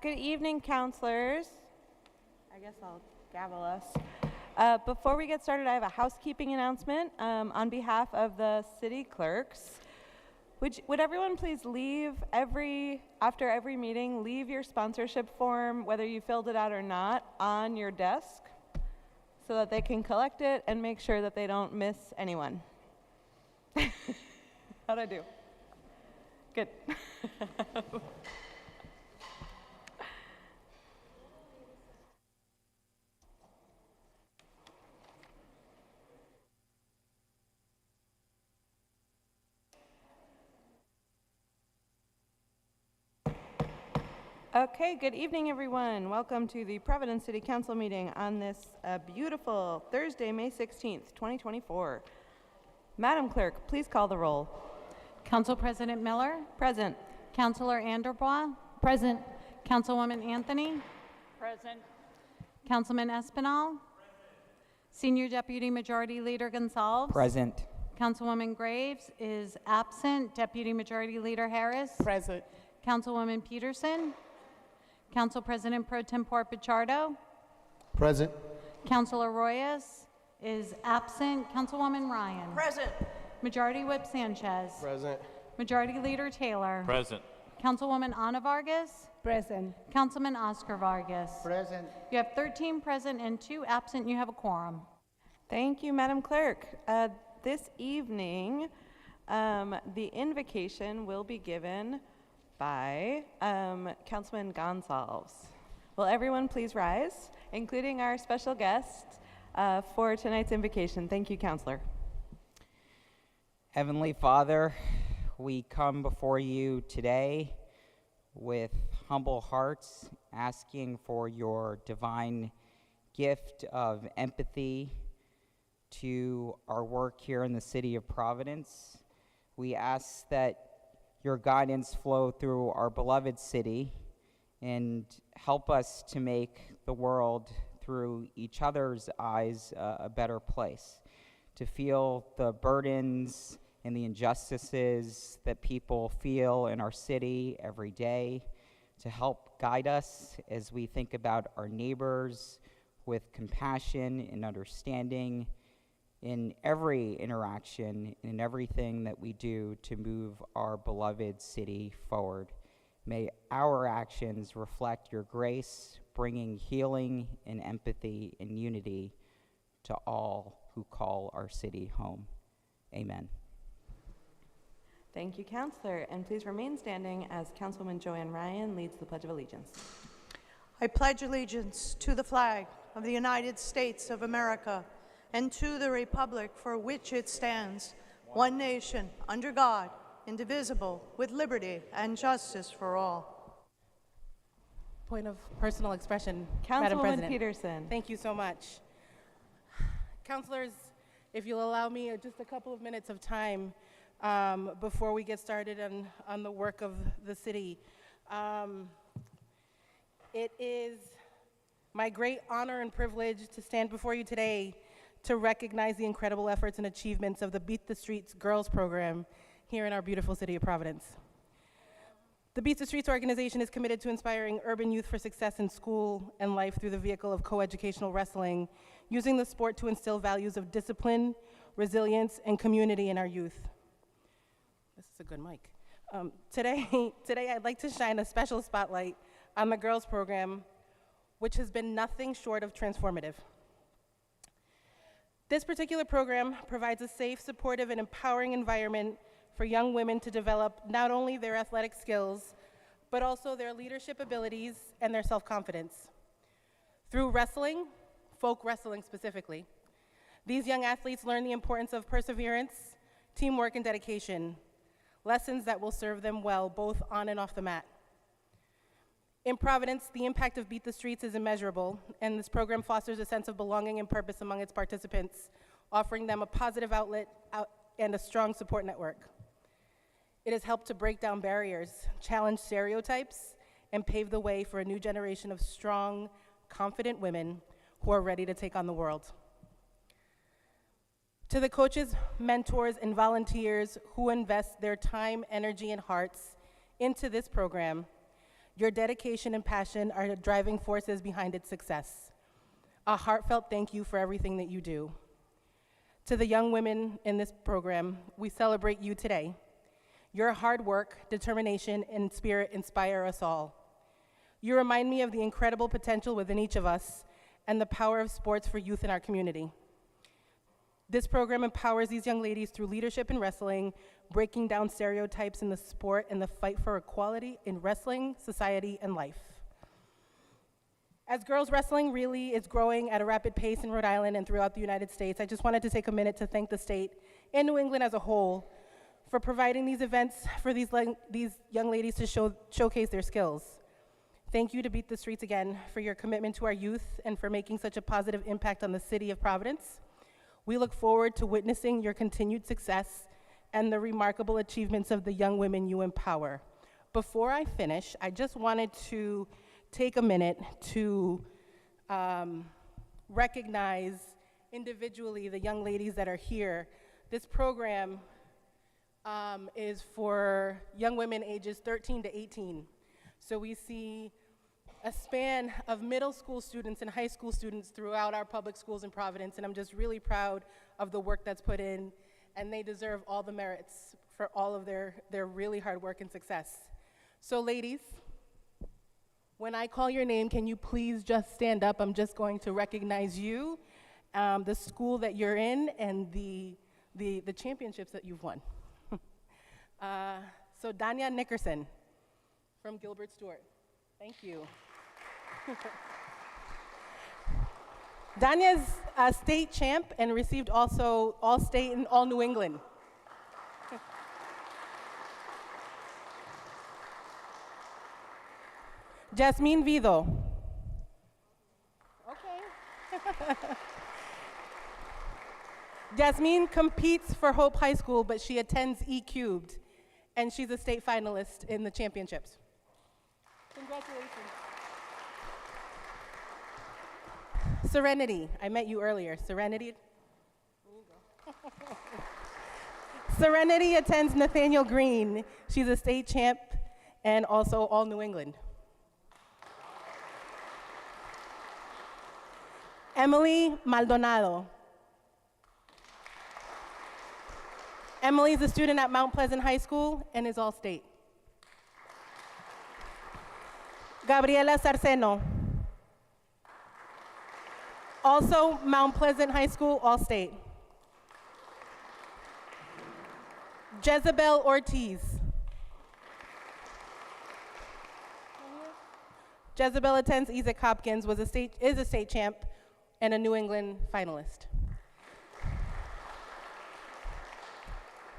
Good evening, counselors. I guess I'll gavel us. Before we get started, I have a housekeeping announcement on behalf of the city clerks. Would everyone please leave after every meeting, leave your sponsorship form, whether you filled it out or not, on your desk so that they can collect it and make sure that they don't miss anyone. How'd I do? Good. Okay, good evening, everyone. Welcome to the Providence City Council meeting on this beautiful Thursday, May 16th, 2024. Madam Clerk, please call the roll. Council President Miller? Present. Councilor Anderbaugh? Present. Councilwoman Anthony? Present. Councilman Espinal? Senior Deputy Majority Leader Gonsalves? Present. Councilwoman Graves is absent. Deputy Majority Leader Harris? Present. Councilwoman Peterson? Council President Pro Tempore Pichardo? Present. Councilor Royas is absent. Councilwoman Ryan? Present. Majority Whip Sanchez? Present. Majority Leader Taylor? Present. Councilwoman Ana Vargas? Present. Councilman Oscar Vargas? Present. You have 13 present and 2 absent. You have a quorum. Thank you, Madam Clerk. This evening, the invocation will be given by Councilman Gonsalves. Will everyone please rise, including our special guest for tonight's invocation. Thank you, Counselor. Heavenly Father, we come before you today with humble hearts, asking for your divine gift of empathy to our work here in the city of Providence. We ask that your guidance flow through our beloved city and help us to make the world through each other's eyes a better place, to feel the burdens and the injustices that people feel in our city every day, to help guide us as we think about our neighbors with compassion and understanding in every interaction, in everything that we do to move our beloved city forward. May our actions reflect your grace, bringing healing and empathy and unity to all who call our city home. Amen. Thank you, Counselor. And please remain standing as Councilwoman Joanne Ryan leads the Pledge of Allegiance. I pledge allegiance to the flag of the United States of America and to the republic for which it stands, one nation, under God, indivisible, with liberty and justice for all. Point of personal expression, Madam Councilwoman President. Peterson. Thank you so much. Counselors, if you'll allow me just a couple of minutes of time before we get started on the work of the city. It is my great honor and privilege to stand before you today to recognize the incredible efforts and achievements of the Beat the Streets Girls program here in our beautiful city of Providence. The Beat the Streets organization is committed to inspiring urban youth for success in school and life through the vehicle of coeducational wrestling, using the sport to instill values of discipline, resilience, and community in our youth. This is a good mic. Today I'd like to shine a special spotlight on the girls program, which has been nothing short of transformative. This particular program provides a safe, supportive, and empowering environment for young women to develop not only their athletic skills, but also their leadership abilities and their self-confidence. Through wrestling, folk wrestling specifically, these young athletes learn the importance of perseverance, teamwork, and dedication, lessons that will serve them well both on and off the mat. In Providence, the impact of Beat the Streets is immeasurable, and this program fosters a sense of belonging and purpose among its participants, offering them a positive outlet and a strong support network. It has helped to break down barriers, challenge stereotypes, and pave the way for a new generation of strong, confident women who are ready to take on the world. To the coaches, mentors, and volunteers who invest their time, energy, and hearts into this program, Your dedication and passion are the driving forces behind its success. A heartfelt thank you for everything that you do. To the young women in this program, we celebrate you today. Your hard work, determination, and spirit inspire us all. You remind me of the incredible potential within each of us and the power of sports for youth in our community. This program empowers these young ladies through leadership in wrestling, breaking down stereotypes in the sport and the fight for equality in wrestling, society, and life. As girls wrestling really is growing at a rapid pace in Rhode Island and throughout the United States, I just wanted to take a minute to thank the state and New England as a whole for providing these events for these young ladies to showcase their skills. Thank you to Beat the Streets again for your commitment to our youth and for making such a positive impact on the city of Providence. We look forward to witnessing your continued success and the remarkable achievements of the young women you empower. Before I finish, I just wanted to take a minute to recognize individually the young ladies that are here. This program is for young women ages 13 to 18. So we see a span of middle school students and high school students throughout our public schools in Providence, and I'm just really proud of the work that's put in, and they deserve all the merits for all of their really hard work and success. So ladies, when I call your name, can you please just stand up? I'm just going to recognize you, the school that you're in, and the championships that you've won. So Danya Nickerson from Gilbert Stewart. Thank you. Danya's a state champ and received also All-State and All New England. Jasmine Vido. Okay. Jasmine competes for Hope High School, but she attends E-Cubed, and she's a state finalist in the championships. Congratulations. Serenity, I met you earlier. Serenity. Serenity attends Nathaniel Green. She's a state champ and also All New England. Emily Maldonado. Emily is a student at Mount Pleasant High School and is all state. Gabriela Sarceno. Also Mount Pleasant High School, all state. Jezebel Ortiz. Jezebel attends Isaac Hopkins, is a state champ and a New England finalist.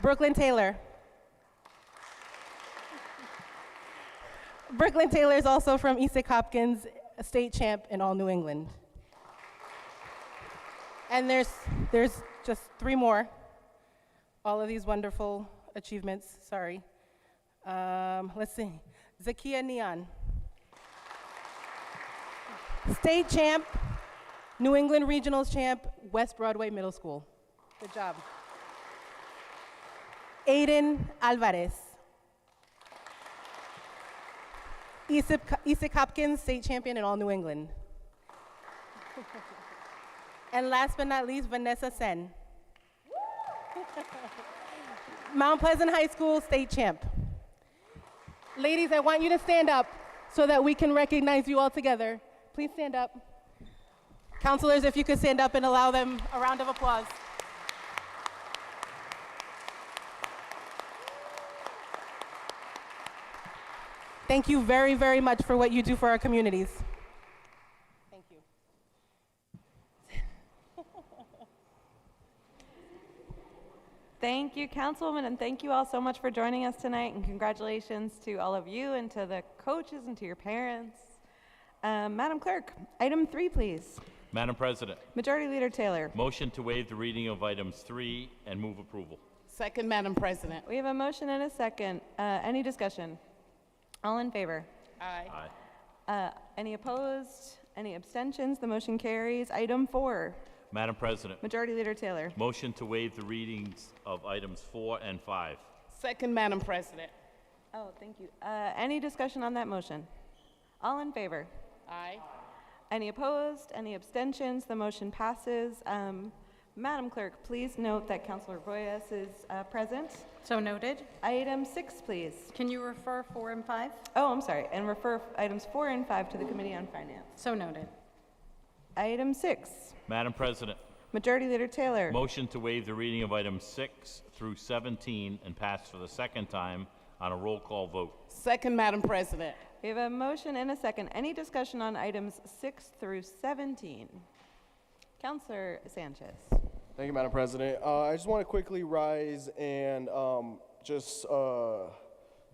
Brooklyn Taylor. Brooklyn Taylor is also from Isaac Hopkins, a state champ in All New England. And there's just 3 more. All of these wonderful achievements, sorry. Let's see, Zakia Neon. State champ, New England Regionals champ, West Broadway Middle School. Good job. Aiden Alvarez. Isaac Hopkins, state champion in All New England. And last but not least, Vanessa Sen. Mount Pleasant High School state champ. Ladies, I want you to stand up so that we can recognize you all together. Please stand up. Counselors, if you could stand up and allow them a round of applause. Thank you very, very much for what you do for our communities. Thank you. Thank you, Councilwoman, and thank you all so much for joining us tonight, and congratulations to all of you and to the coaches and to your parents. Madam Clerk, item 3, please. Madam President, Majority Leader Taylor. motion to waive the reading of items 3 and move approval. Second, Madam President. We have a motion and a second. Any discussion? All in favor? Aye. Aye. Any opposed? Any abstentions? The motion carries. Item 4, Madam President, Majority Leader Taylor. motion to waive the readings of items 4 and 5. Second, Madam President. Oh, thank you. Any discussion on that motion? All in favor? Aye. Any opposed? Any abstentions? The motion passes. Madam Clerk, please note that Councilor Royas is present. So noted. Item 6, please. Can you refer 4 and 5? Oh, I'm sorry, and refer items 4 and 5 to the Committee on Finance. So noted. Item 6, Madam President, Majority Leader Taylor. motion to waive the reading of items 6 through 17 and pass for the second time on a roll call vote. Second, Madam President. We have a motion and a second. Any discussion on items 6 through 17? Councilor Sanchez. Thank you, Madam President. I just want to quickly rise and just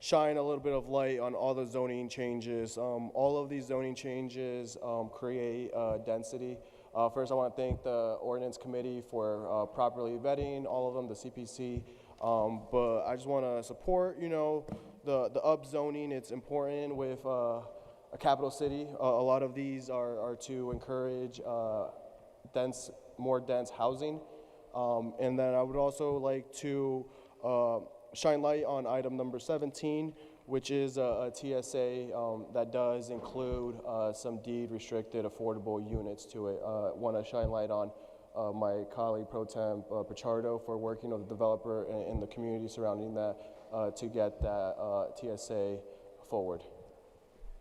shine a little bit of light on all the zoning changes. All of these zoning changes create density. First, I want to thank the Ordinance Committee for properly vetting all of them, the CPC. But I just want to support, the upzoning. It's important with a capital city. A lot of these are to encourage more dense housing. And then I would also like to shine light on item number 17, which is a TSA that does include some deed-restricted affordable units to it. Want to shine light on my colleague Pro Tem Pichardo for working with the developer and the community surrounding that to get that TSA forward.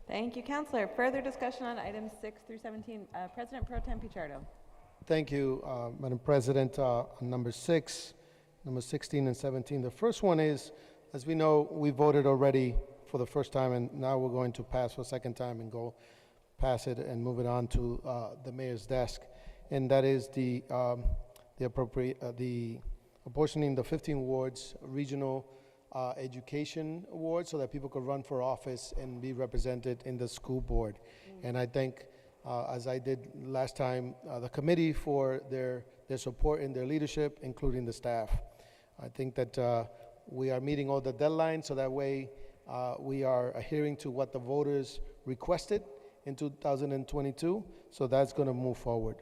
Thank you, Councilor. Further discussion on items 6 through 17. President Pro Tem Pichardo. Thank you, Madam President. On number 6, number 16 and 17. The first one is, as we know, we voted already for the first time, and now we're going to pass for a second time and go pass it and move it on to the mayor's desk, and that is the apportioning the 15 wards regional education awards so that people could run for office and be represented in the school board. And I thank, as I did last time, the committee for their support and their leadership, including the staff. I think that we are meeting all the deadlines, so that way we are adhering to what the voters requested in 2022, so that's going to move forward.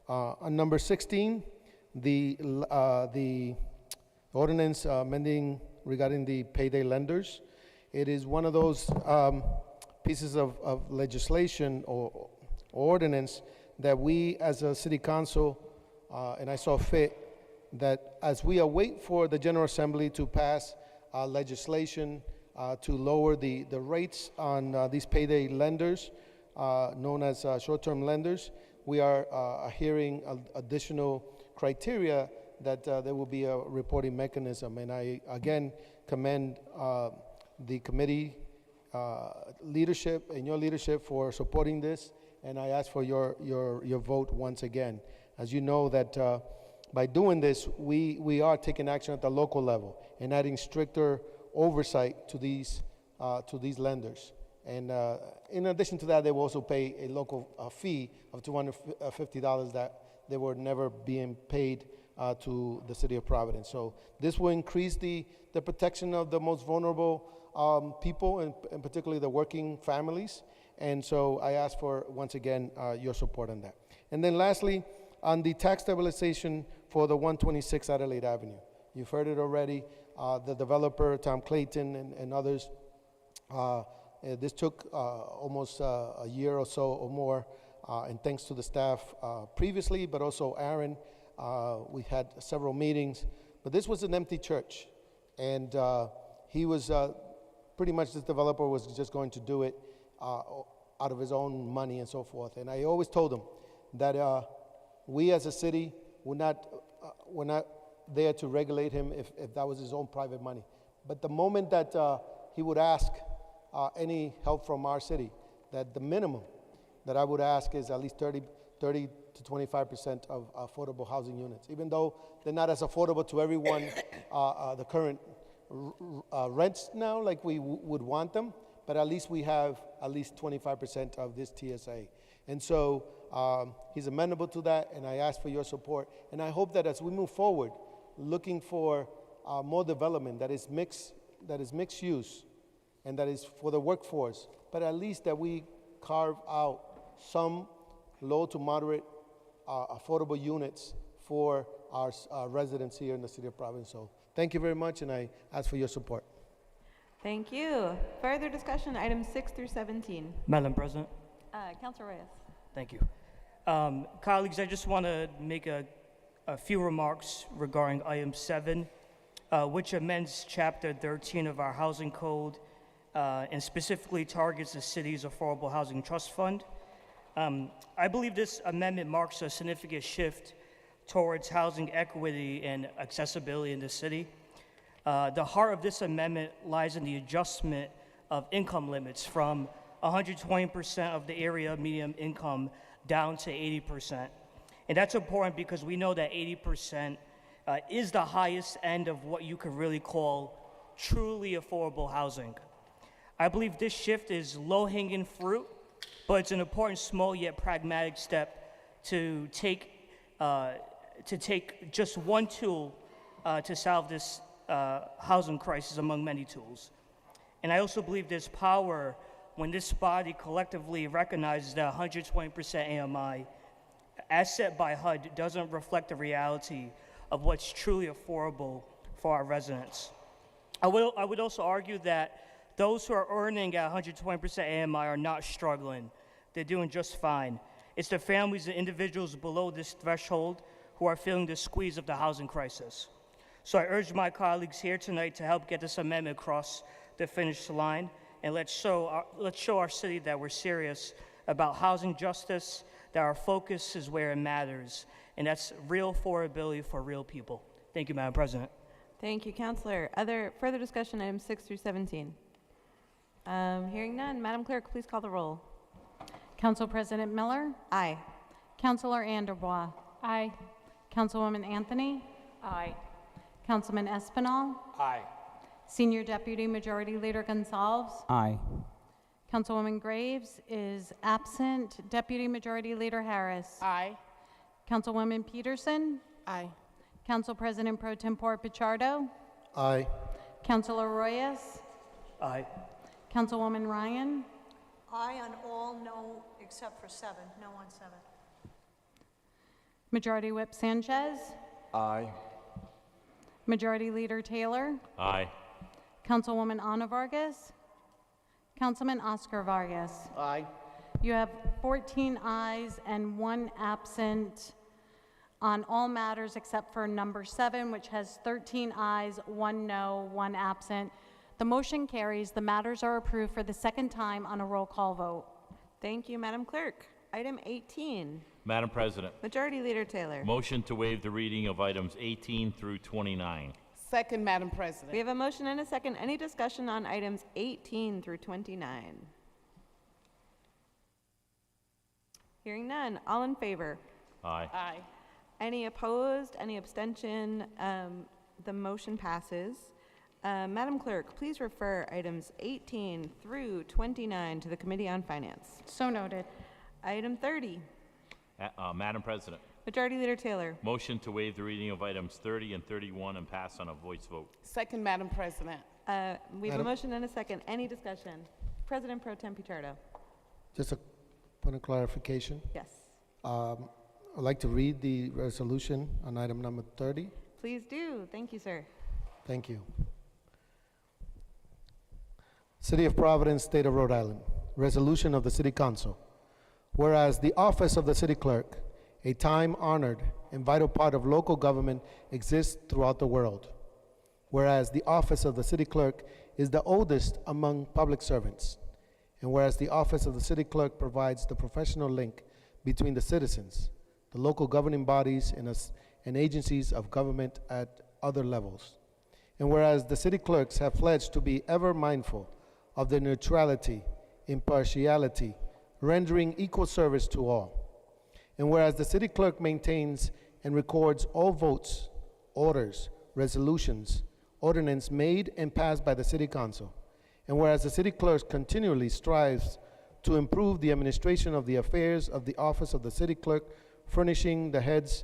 On number 16, the ordinance amending regarding the payday lenders. It is one of those pieces of legislation or ordinance that we as a city council, and I saw fit, that as we await for the General Assembly to pass legislation to lower the rates on these payday lenders, known as short-term lenders, we are hearing additional criteria that there will be a reporting mechanism. And I, again, commend the committee leadership and your leadership for supporting this, and I ask for your vote once again. As you know that by doing this, we are taking action at the local level and adding stricter oversight to these lenders. And in addition to that, they will also pay a local fee of $250 that they were never being paid to the city of Providence. So this will increase the protection of the most vulnerable people, and particularly the working families. And so I ask for, once again, your support on that. And then lastly, on the tax stabilization for the 126 Adelaide Avenue. You've heard it already. The developer, Tom Clayton, and others, this took almost a year or so or more, and thanks to the staff previously, but also Aaron. We had several meetings, but this was an empty church, and he was pretty much, this developer was just going to do it out of his own money and so forth. And I always told him that we as a city we're not there to regulate him if that was his own private money. But the moment that he would ask any help from our city, that the minimum that I would ask is at least 30 to 25% of affordable housing units, even though they're not as affordable to everyone, the current rents now like we would want them, but at least we have at least 25% of this TSA. And so he's amenable to that, and I ask for your support. And I hope that as we move forward, looking for more development that is mixed use and that is for the workforce, but at least that we carve out some low to moderate affordable units for our residents here in the city of Providence. So thank you very much, and I ask for your support. Thank you. Further discussion, items 6 through 17. Madam President, Councilor Reyes. thank you. Colleagues, I just want to make a few remarks regarding item 7, which amends Chapter 13 of our Housing Code and specifically targets the city's Affordable Housing Trust Fund. I believe this amendment marks a significant shift towards housing equity and accessibility in the city. The heart of this amendment lies in the adjustment of income limits from 120% of the area median income down to 80%. And that's important because we know that 80% is the highest end of what you could really call truly affordable housing. I believe this shift is low-hanging fruit, but it's an important small yet pragmatic step to take just one tool to solve this housing crisis among many tools. And I also believe there's power when this body collectively recognizes that 120% AMI, as set by HUD, doesn't reflect the reality of what's truly affordable for our residents. I would also argue that those who are earning at 120% AMI are not struggling. They're doing just fine. It's the families and individuals below this threshold who are feeling the squeeze of the housing crisis. So I urge my colleagues here tonight to help get this amendment across the finish line, and let's show our city that we're serious about housing justice, that our focus is where it matters, and that's real affordability for real people. Thank you, Madam President. Thank you, Councilor. Other further discussion, items 6 through 17. Hearing none, Madam Clerk, please call the roll. Council President Miller, Aye. Councilor Anderbois, Aye. Councilwoman Anthony, Aye. Councilman Espinal, Aye. Senior Deputy Majority Leader Gonsalves, Aye. Councilwoman Graves is absent. Deputy Majority Leader Harris, Aye. Councilwoman Peterson, Aye. Council President Pro Tempore Pichardo, Aye. Councilor Royas, Aye. Councilwoman Ryan, Aye on all, no except for 7. No on 7. Majority Whip Sanchez, Aye. Majority Leader Taylor, Aye. Councilwoman Ana Vargas, Councilman Oscar Vargas. Aye. You have 14 ayes and 1 absent on all matters except for number 7, which has 13 ayes, 1 no, 1 absent. The motion carries. The matters are approved for the second time on a roll call vote. Thank you, Madam Clerk. Item 18, Madam President, Majority Leader Taylor. motion to waive the reading of items 18 through 29. Second, Madam President. We have a motion and a second. Any discussion on items 18 through 29? Hearing none. All in favor? Aye. Aye. Any opposed? Any abstention? The motion passes. Madam Clerk, please refer items 18 through 29 to the Committee on Finance. So noted. Item 30, Madam President, Majority Leader Taylor. motion to waive the reading of items 30 and 31 and pass on a voice vote. Second, Madam President. We have a Madam- motion and a second. Any discussion? President Pro Tem Pichardo. Just a point of clarification. Yes. I'd like to read the resolution on item number 30. Please do. Thank you, sir. Thank you. City of Providence, State of Rhode Island. Resolution of the City Council. Whereas the office of the city clerk, a time-honored and vital part of local government, exists throughout the world. Whereas the office of the city clerk is the oldest among public servants. And whereas the office of the city clerk provides the professional link between the citizens, the local governing bodies, and agencies of government at other levels. And whereas the city clerks have pledged to be ever mindful of their neutrality, impartiality, rendering equal service to all. And whereas the city clerk maintains and records all votes, orders, resolutions, ordinance made and passed by the city council. And whereas the city clerk continually strives to improve the administration of the affairs of the office of the city clerk, furnishing the heads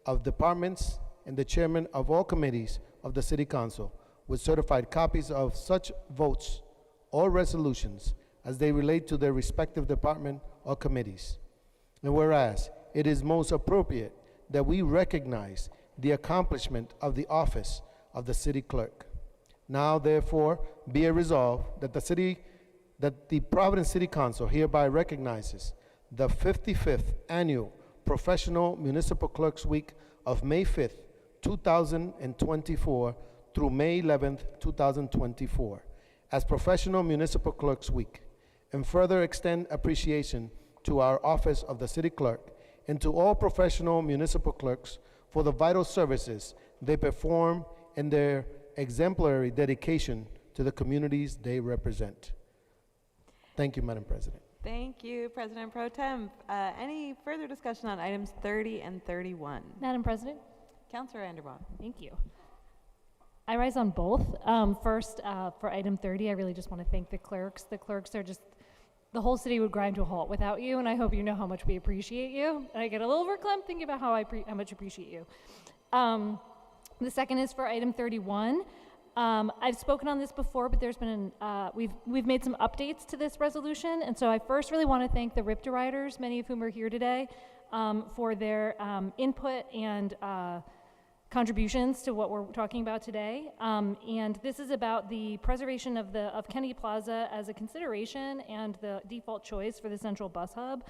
of departments and the chairman of all committees of the city council with certified copies of such votes or resolutions as they relate to their respective department or committees. And whereas it is most appropriate that we recognize the accomplishment of the office of the city clerk. Now therefore be it resolved that the Providence City Council hereby recognizes the 55th Annual Professional Municipal Clerks Week of May 5th, 2024 through May 11th, 2024 as Professional Municipal Clerks Week, and further extend appreciation to our Office of the City Clerk and to all professional municipal clerks for the vital services they perform and their exemplary dedication to the communities they represent. Thank you, Madam President. Thank you, President Pro Tem. Any further discussion on items 30 and 31? Madam President, Councilor Anderbaugh. thank you. I rise on both. First, for item 30, I really just want to thank the clerks. The clerks are just, the whole city would grind to a halt without you, and I hope you know how much we appreciate you. And I get a little overcome thinking about how much I appreciate you. The second is for item 31. I've spoken on this before, but there's been we've made some updates to this resolution, and so I first really want to thank the RIPTA riders, many of whom are here today, for their input and contributions to what we're talking about today. And this is about the preservation of Kennedy Plaza as a consideration and the default choice for the central bus hub.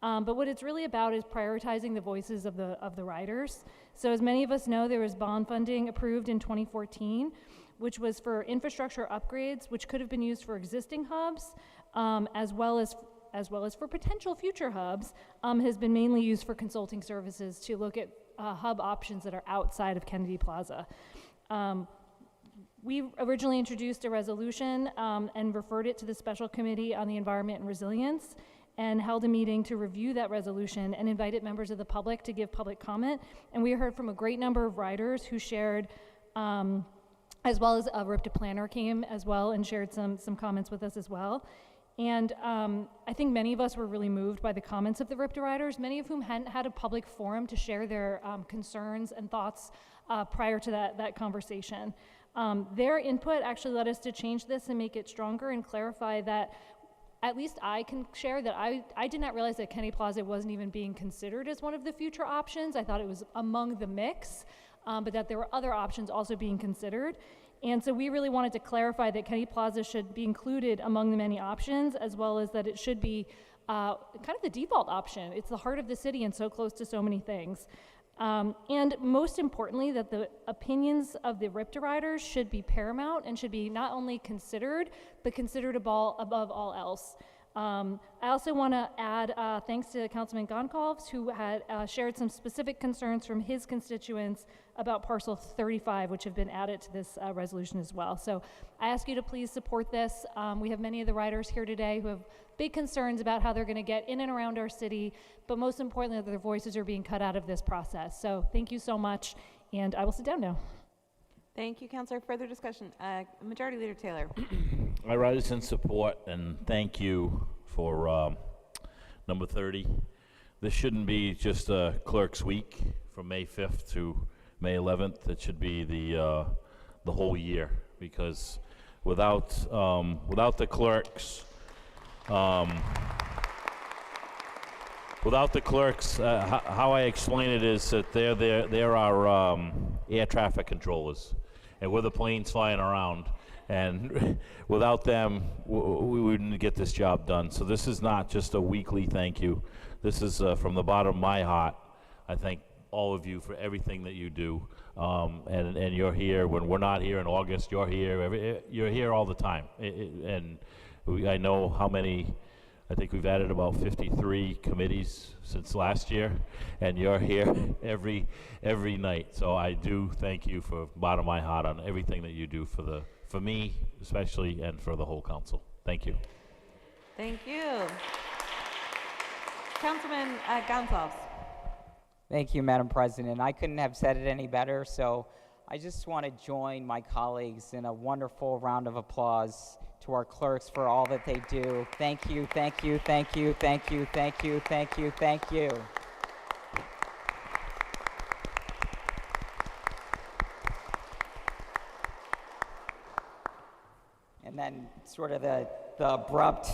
But what it's really about is prioritizing the voices of the riders. So as many of us know, there was bond funding approved in 2014, which was for infrastructure upgrades, which could have been used for existing hubs, as well as for potential future hubs, has been mainly used for consulting services to look at hub options that are outside of Kennedy Plaza. We originally introduced a resolution and referred it to the Special Committee on the Environment and Resilience, and held a meeting to review that resolution and invited members of the public to give public comment. And we heard from a great number of riders who shared, as well as a RIPTA planner came as well and shared some comments with us as well. And I think many of us were really moved by the comments of the RIPTA riders, many of whom hadn't had a public forum to share their concerns and thoughts prior to that conversation. Their input actually led us to change this and make it stronger and clarify that at least I can share that I did not realize that Kennedy Plaza wasn't even being considered as one of the future options. I thought it was among the mix, but that there were other options also being considered. And so we really wanted to clarify that Kennedy Plaza should be included among the many options, as well as that it should be kind of the default option. It's the heart of the city and so close to so many things. And most importantly, that the opinions of the RIPTA riders should be paramount and should be not only considered, but considered above all else. I also want to add thanks to Councilman Goncalves, who had shared some specific concerns from his constituents about parcel 35, which have been added to this resolution as well. So I ask you to please support this. We have many of the riders here today who have big concerns about how they're going to get in and around our city, but most importantly, that their voices are being cut out of this process. So thank you so much, and I will sit down now. Thank you, Councilor. Further discussion. Majority Leader Taylor. I rise in support and thank you for number 30. This shouldn't be just a clerk's week from May 5th to May 11th. It should be the whole year, because without the clerks, how I explain it is that they're our air traffic controllers, and we're the planes flying around. And without them, we wouldn't get this job done. So this is not just a weekly thank you. This is from the bottom of my heart. I thank all of you for everything that you do. And you're here when we're not here in August. You're here. You're here all the time. I know how many. I think we've added about 53 committees since last year, and you're here every night. So I do thank you for bottom of my heart on everything that you do for me especially, and for the whole council. Thank you. Thank you. Councilman Goncalves. Thank you, Madam President. I couldn't have said it any better, so I just want to join my colleagues in a wonderful round of applause to our clerks for all that they do. Thank you, thank you, thank you, thank you, thank you, thank you, thank you. And then sort of the abrupt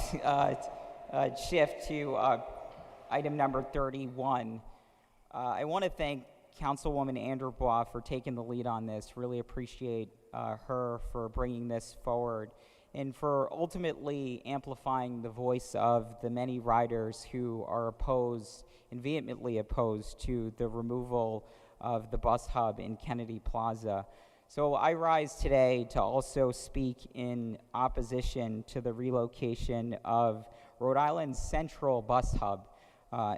shift to item number 31. I want to thank Councilwoman Anderbaugh for taking the lead on this. Really appreciate her for bringing this forward and for ultimately amplifying the voice of the many riders who are opposed and vehemently opposed to the removal of the bus hub in Kennedy Plaza. So I rise today to also speak in opposition to the relocation of Rhode Island's central bus hub.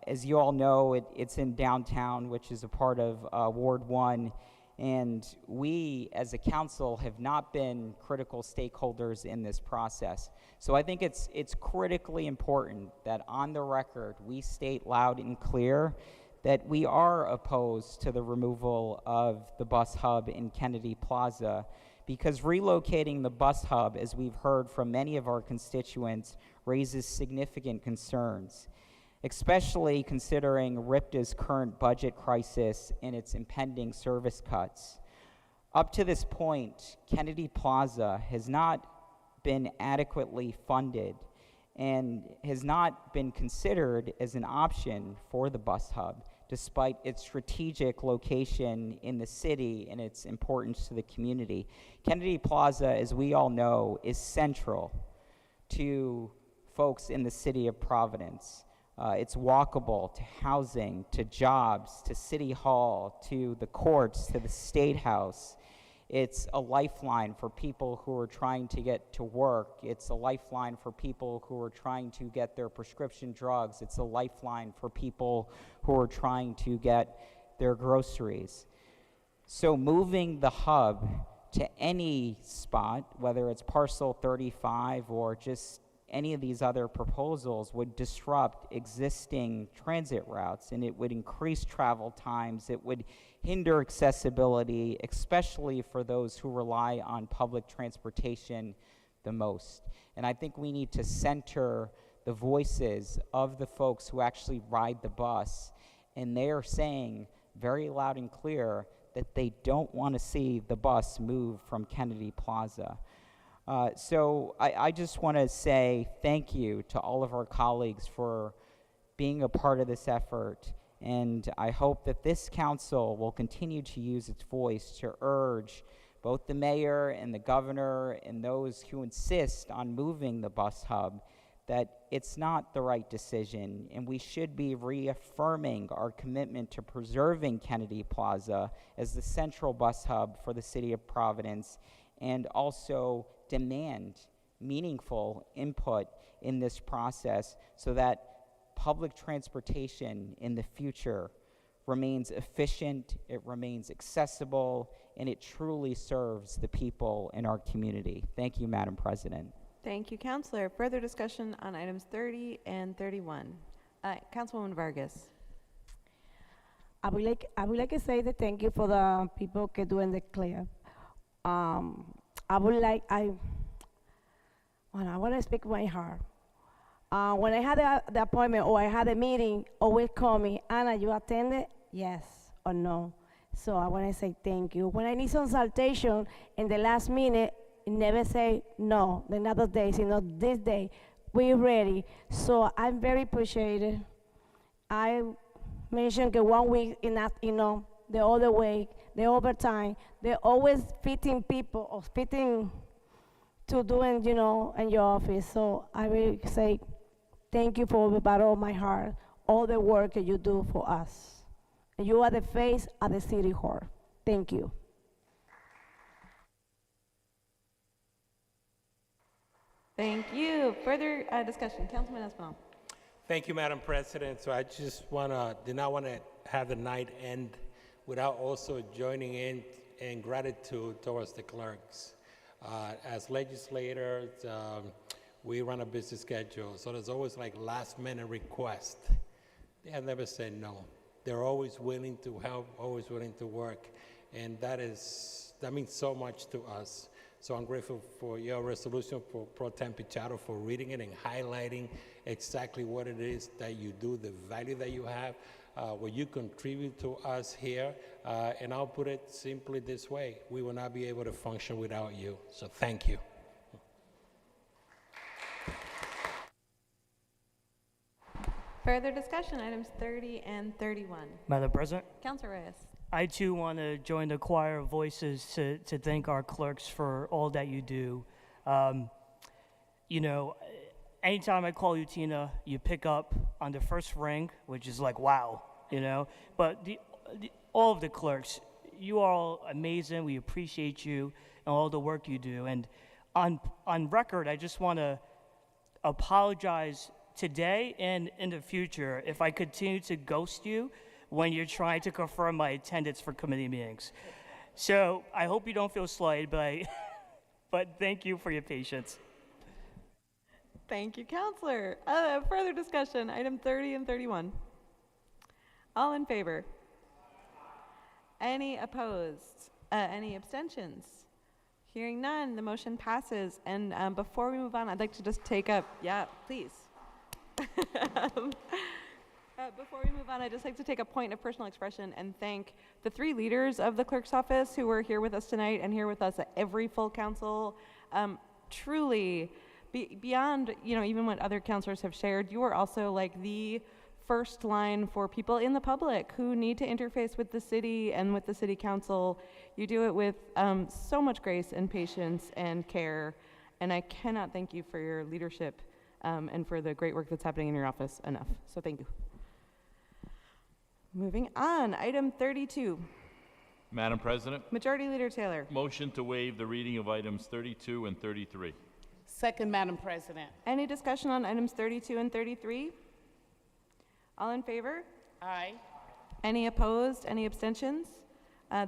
As you all know, it's in downtown, which is a part of Ward 1, and we as a council have not been critical stakeholders in this process. So I think it's critically important that on the record we state loud and clear that we are opposed to the removal of the bus hub in Kennedy Plaza, because relocating the bus hub, as we've heard from many of our constituents, raises significant concerns, especially considering RIPTA's current budget crisis and its impending service cuts. Up to this point, Kennedy Plaza has not been adequately funded and has not been considered as an option for the bus hub, despite its strategic location in the city and its importance to the community. Kennedy Plaza, as we all know, is central to folks in the city of Providence. It's walkable to housing, to jobs, to City Hall, to the courts, to the State House. It's a lifeline for people who are trying to get to work. It's a lifeline for people who are trying to get their prescription drugs. It's a lifeline for people who are trying to get their groceries. So moving the hub to any spot, whether it's parcel 35 or just any of these other proposals, would disrupt existing transit routes, and it would increase travel times. It would hinder accessibility, especially for those who rely on public transportation the most. And I think we need to center the voices of the folks who actually ride the bus, and they are saying very loud and clear that they don't want to see the bus move from Kennedy Plaza. So I just want to say thank you to all of our colleagues for being a part of this effort, and I hope that this council will continue to use its voice to urge both the mayor and the governor and those who insist on moving the bus hub that it's not the right decision, and we should be reaffirming our commitment to preserving Kennedy Plaza as the central bus hub for the city of Providence, and also demand meaningful input in this process so that public transportation in the future remains efficient, it remains accessible, and it truly serves the people in our community. Thank you, Madam President. Thank you, Councilor. Further discussion on items 30 and 31. Councilwoman Vargas. I would like to say that thank you for the people que doing the clear. I want to speak my heart. When I had the appointment or I had a meeting, always call me, Anna, you attended? Yes or no. So I want to say thank you. When I need consultation in the last minute, never say no, the other days, this day, we're ready. So I'm very appreciated. I mentioned that 1 week enough, the other week, the overtime, they're always fitting people or fitting to doing, in your office. So I will say thank you for the bottom of my heart, all the work that you do for us. And you are the face of the city hall. Thank you. Thank you. Further discussion, Councilman Espinal. Thank you, Madam President. So I just did not want to have the night end without also joining in gratitude towards the clerks. As legislators, we run a busy schedule, so there's always like last-minute requests. They have never said no. They're always willing to help, always willing to work, and that means so much to us. So I'm grateful for your resolution, for Pro Tem Pichardo, for reading it and highlighting exactly what it is that you do, the value that you have, what you contribute to us here. And I'll put it simply this way: we will not be able to function without you. So thank you. Further discussion, items 30 and 31. Madam President, Councilor Reyes. I too want to join the choir of voices to thank our clerks for all that you do. You know, anytime I call you Tina, you pick up on the first ring, which is like, wow, you know. But all of the clerks, you are all amazing. We appreciate you and all the work you do. And on record, I just want to apologize today and in the future if I continue to ghost you when you're trying to confirm my attendance for committee meetings. So I hope you don't feel slighted, but thank you for your patience. Thank you, Counselor. Further discussion, item 30 and 31. All in favor? Any opposed? Any abstentions? Hearing none, the motion passes. And before we move on, I'd like to just take up, yeah, please. Before we move on, I'd just like to take a point of personal expression and thank the 3 leaders of the clerk's office who were here with us tonight and here with us at every full council. Truly, beyond, you know, even what other counselors have shared, you are also like the first line for people in the public who need to interface with the city and with the city council. You do it with so much grace and patience and care, and I cannot thank you for your leadership and for the great work that's happening in your office enough. So thank you. Moving on, item 32. Madam President, Majority Leader Taylor. motion to waive the reading of items 32 and 33. Second, Madam President. Any discussion on items 32 and 33? All in favor? Aye. Any opposed? Any abstentions?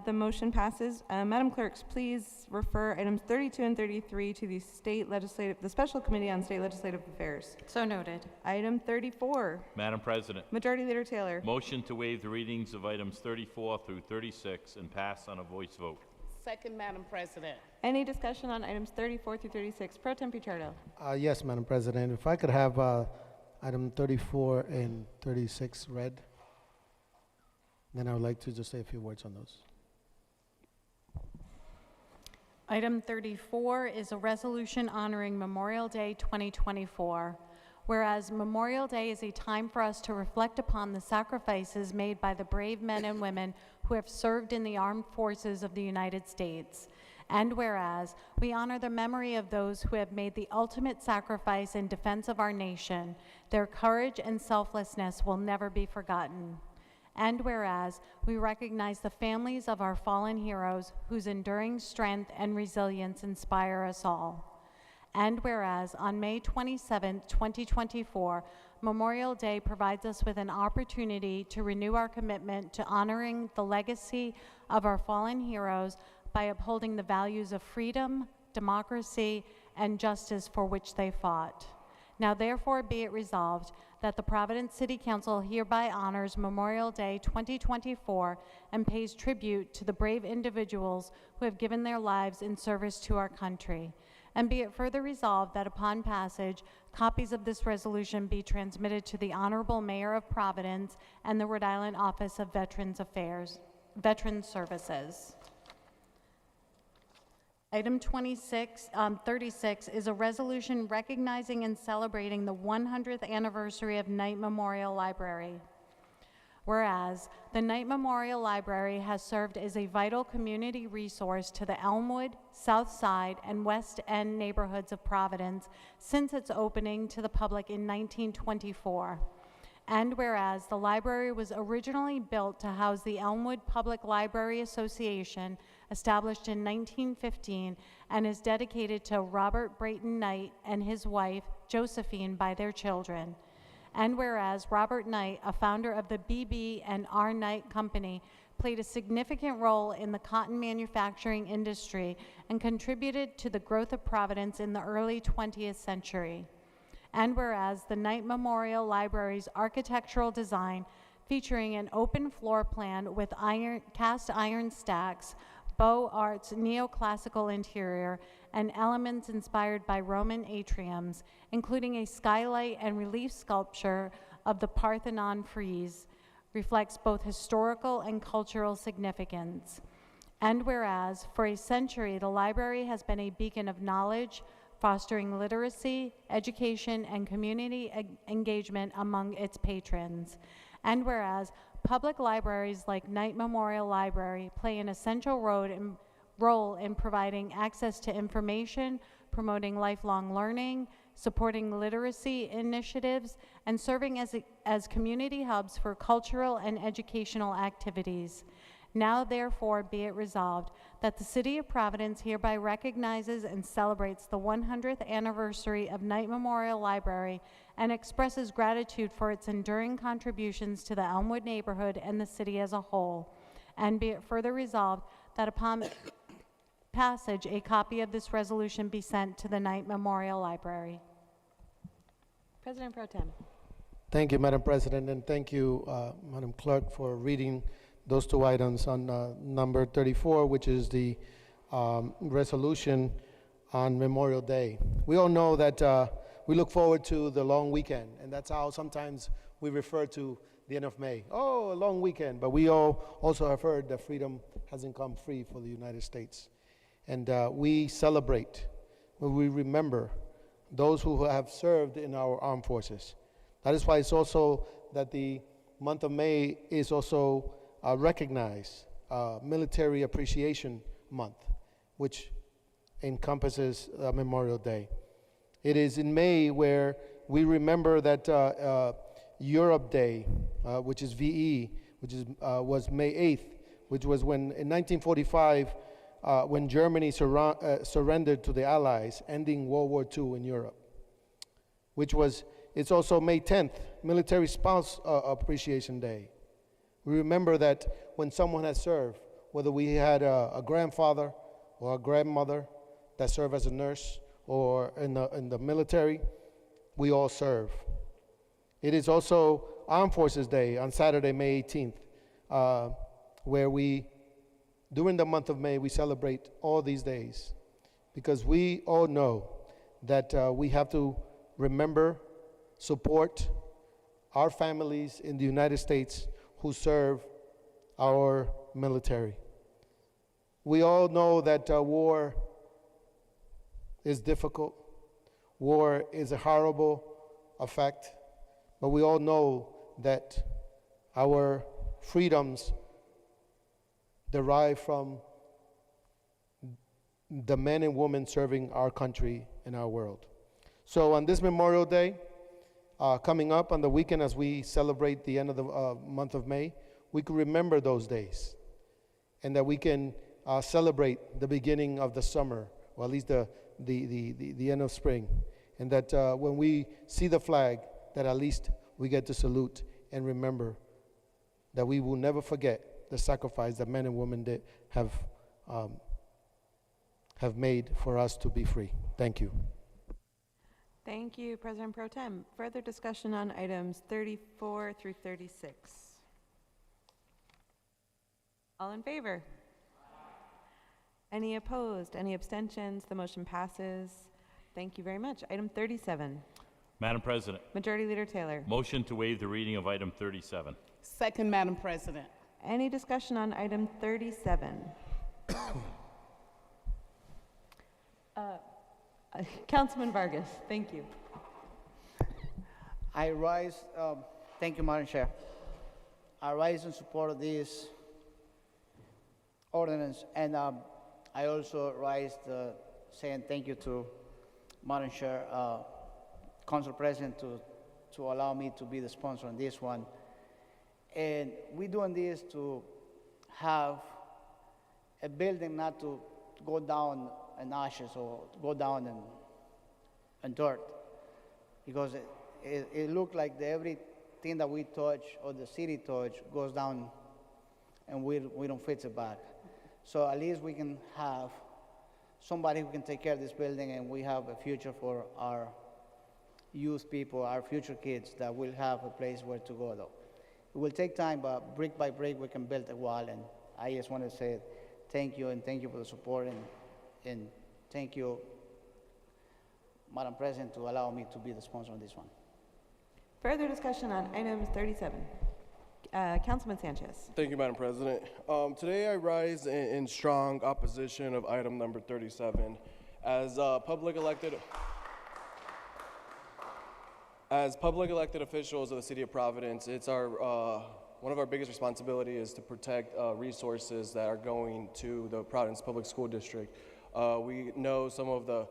The motion passes. Madam Clerks, please refer items 32 and 33 to the Special Committee on State Legislative Affairs. So noted. Item 34. Madam President, Majority Leader Taylor. motion to waive the readings of items 34 through 36 and pass on a voice vote. Second, Madam President. Any discussion on items 34 through 36? Pro Tem Pichardo. Yes, Madam President. If I could have item 34 and 36 read, then I would like to just say a few words on those. Item 34 is a resolution honoring Memorial Day 2024. Whereas Memorial Day is a time for us to reflect upon the sacrifices made by the brave men and women who have served in the armed forces of the United States. And whereas we honor the memory of those who have made the ultimate sacrifice in defense of our nation, their courage and selflessness will never be forgotten. And whereas we recognize the families of our fallen heroes whose enduring strength and resilience inspire us all. And whereas on May 27, 2024, Memorial Day provides us with an opportunity to renew our commitment to honoring the legacy of our fallen heroes by upholding the values of freedom, democracy, and justice for which they fought. Now therefore be it resolved that the Providence City Council hereby honors Memorial Day 2024 and pays tribute to the brave individuals who have given their lives in service to our country. And be it further resolved that upon passage, copies of this resolution be transmitted to the Honorable Mayor of Providence and the Rhode Island Office of Veterans Services. Item 36 is a resolution recognizing and celebrating the 100th anniversary of Knight Memorial Library. Whereas the Knight Memorial Library has served as a vital community resource to the Elmwood, South Side, and West End neighborhoods of Providence since its opening to the public in 1924. And whereas the library was originally built to house the Elmwood Public Library Association, established in 1915, and is dedicated to Robert Brayton Knight and his wife, Josephine, by their children. And whereas Robert Knight, a founder of the B.B. and R. Knight Company, played a significant role in the cotton manufacturing industry and contributed to the growth of Providence in the early 20th century. And whereas the Knight Memorial Library's architectural design, featuring an open floor plan with cast iron stacks, Beaux Arts neoclassical interior, and elements inspired by Roman atriums, including a skylight and relief sculpture of the Parthenon frieze, reflects both historical and cultural significance. And whereas, for a century, the library has been a beacon of knowledge, fostering literacy, education, and community engagement among its patrons. And whereas public libraries like Knight Memorial Library play an essential role in providing access to information, promoting lifelong learning, supporting literacy initiatives, and serving as community hubs for cultural and educational activities. Now therefore be it resolved that the City of Providence hereby recognizes and celebrates the 100th anniversary of Knight Memorial Library and expresses gratitude for its enduring contributions to the Elmwood neighborhood and the city as a whole. And be it further resolved that upon passage, a copy of this resolution be sent to the Knight Memorial Library. President Pro Tem. Thank you, Madam President, and thank you, Madam Clerk, for reading those two items on number 34, which is the resolution on Memorial Day. We all know that we look forward to the long weekend, and that's how sometimes we refer to the end of May. Oh, a long weekend. But we all also have heard that freedom hasn't come free for the United States. And we celebrate when we remember those who have served in our armed forces. That is why it's also that the month of May is also recognized Military Appreciation Month, which encompasses Memorial Day. It is in May where we remember that Europe Day, which is VE, which is, was May 8th, which was when in 1945, when Germany surrendered to the Allies, ending World War II in Europe, which was, it's also May 10th, Military Spouse Appreciation Day. We remember that when someone has served, whether we had a grandfather or a grandmother that served as a nurse or in the military, we all serve. It is also Armed Forces Day on Saturday, May 18th, where we, during the month of May, we celebrate all these days because we all know that we have to remember, support our families in the United States who serve our military. We all know that war is difficult. War is a horrible effect, but we all know that our freedoms derive from the men and women serving our country and our world. So on this Memorial Day, coming up on the weekend as we celebrate the end of the month of May, we can remember those days and that we can celebrate the beginning of the summer, or at least the end of spring. And that when we see the flag, that at least we get to salute and remember that we will never forget the sacrifice that men and women have made for us to be free. Thank you. Thank you, President Pro Tem. Further discussion on items 34 through 36. All in favor? Any opposed? Any abstentions? The motion passes. Thank you very much. Item 37. Madam President, Majority Leader Taylor. motion to waive the reading of item 37. Second, Madam President. Any discussion on item 37? Councilman Vargas, thank you. I rise, thank you, Madam Chair. I rise in support of this ordinance, and I also rise saying thank you to Madam Chair, Council President, to allow me to be the sponsor on this one. And we're doing this to have a building not to go down in ashes or go down in dirt, because it looked like everything that we touch or the city touch goes down and we don't fix it back. So at least we can have somebody who can take care of this building, and we have a future for our youth people, our future kids, that will have a place where to go though. It will take time, but brick by brick we can build a wall, and I just want to say thank you, and thank you for the support, and thank you, Madam President, to allow me to be the sponsor on this one. Further discussion on items 37. Councilman Sanchez. Thank you, Madam President. Today I rise in strong opposition of item number 37. As public elected officials of the City of Providence, it's our one of our biggest responsibility is to protect resources that are going to the Providence Public School District. We know some of the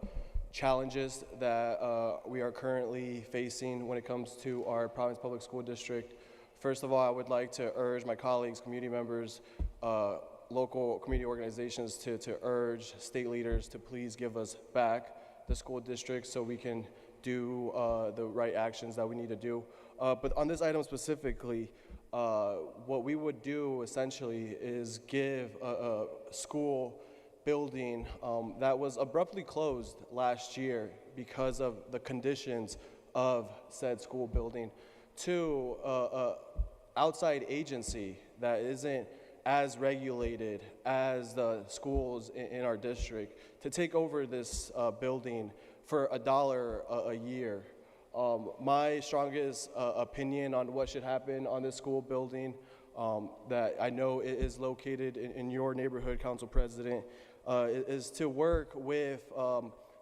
challenges that we are currently facing when it comes to our Providence Public School District. First of all, I would like to urge my colleagues, community members, local community organizations to urge state leaders to please give us back the school district so we can do the right actions that we need to do. But on this item specifically, what we would do essentially is give a school building that was abruptly closed last year because of the conditions of said school building to an outside agency that isn't as regulated as the schools in our district to take over this building for $1 a year. My strongest opinion on what should happen on this school building that I know is located in your neighborhood, Council President, is to work with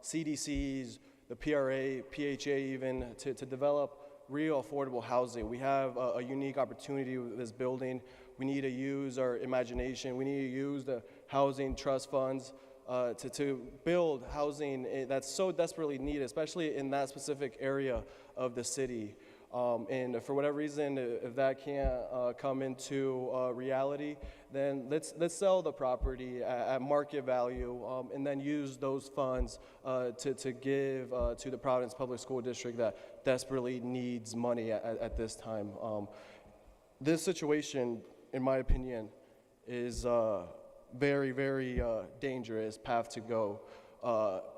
CDCs, the PRA, PHA even, to develop real affordable housing. We have a unique opportunity with this building. We need to use our imagination. We need to use the housing trust funds to build housing that's so desperately needed, especially in that specific area of the city. And for whatever reason, if that can't come into reality, then let's sell the property at market value and then use those funds to give to the Providence Public School District that desperately needs money at this time. This situation, in my opinion, is very, very dangerous path to go.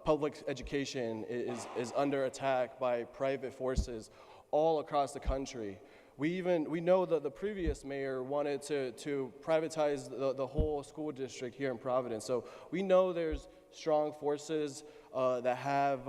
Public education is under attack by private forces all across the country. We know that the previous mayor wanted to privatize the whole school district here in Providence. So we know there's strong forces that have